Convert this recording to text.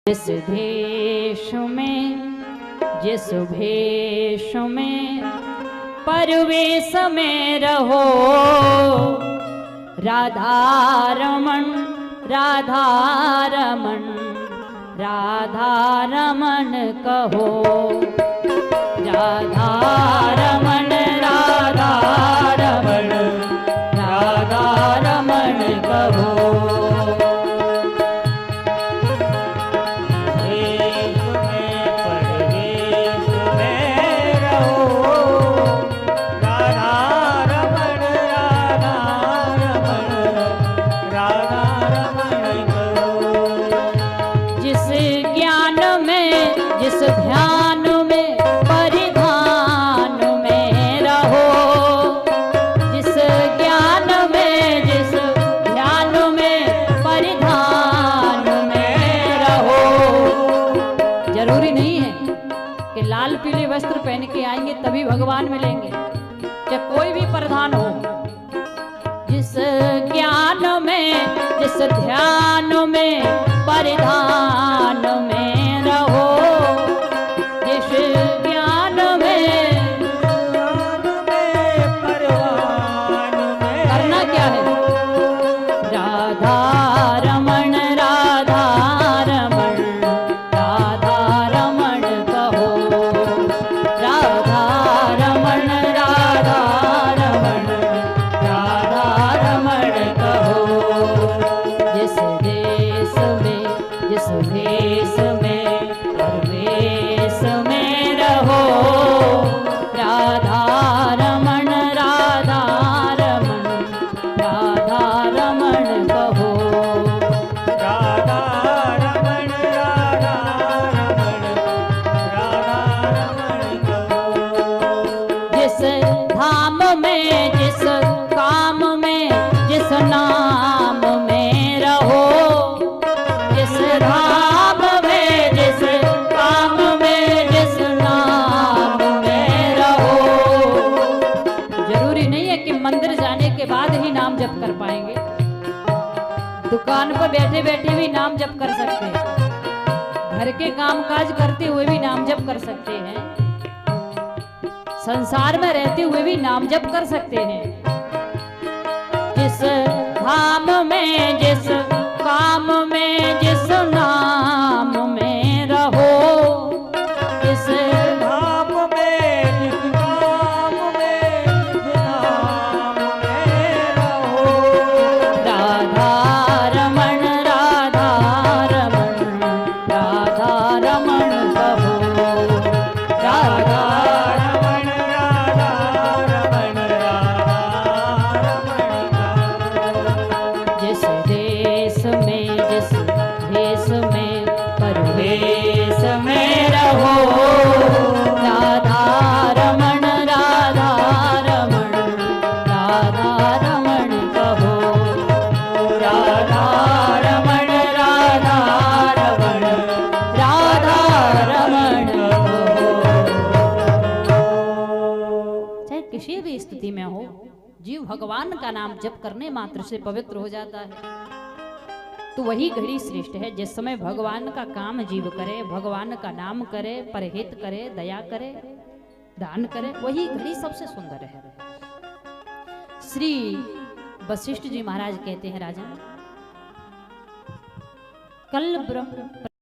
जिस देश में जिस भेष में परवेश में रहो, राधा रमन राधा रमन राधा रमन कहो, राधा रमन राधा रमन राधा रमन कहो। जिस ध्यान में परिधान में रहो, जिस ज्ञान में जिस ध्यान में परिधान में रहो। जरूरी नहीं है कि लाल पीले वस्त्र पहन के आएंगे तभी भगवान मिलेंगे, चाहे कोई भी परिधान हो। जिस ज्ञान में जिस ध्यान में परिधान में रहो, धाम में जिस काम में जिस नाम में रहो, जिस धाम में जिस काम में जिस नाम में रहो। जरूरी नहीं है कि मंदिर जाने के बाद ही नाम जप कर पाएंगे, दुकान पर बैठे बैठे भी नाम जप कर सकते हैं, घर के काम काज करते हुए भी नाम जप कर सकते हैं, संसार में रहते हुए भी नाम जप कर सकते हैं। जिस धाम में जिस काम में जिस नाम में रहो, जिस धाम में जिस काम में जिस नाम में रहो, राधा रमन राधा रमन राधा रमन कहो, राधा में रहो, राधा रमन राधा रमन राधा रमन कहो, राधा रमन राधा रमन राधा रमन कहो। चाहे किसी भी स्थिति में हो, जीव भगवान का नाम जप करने मात्र से पवित्र हो जाता है। तो वही घड़ी श्रेष्ठ है जिस समय भगवान का काम जीव करे, भगवान का नाम करे, परहित करे, दया करे, दान करे, वही घड़ी सबसे सुंदर है। श्री वशिष्ठ जी महाराज कहते हैं, राजन कल ब्रह्म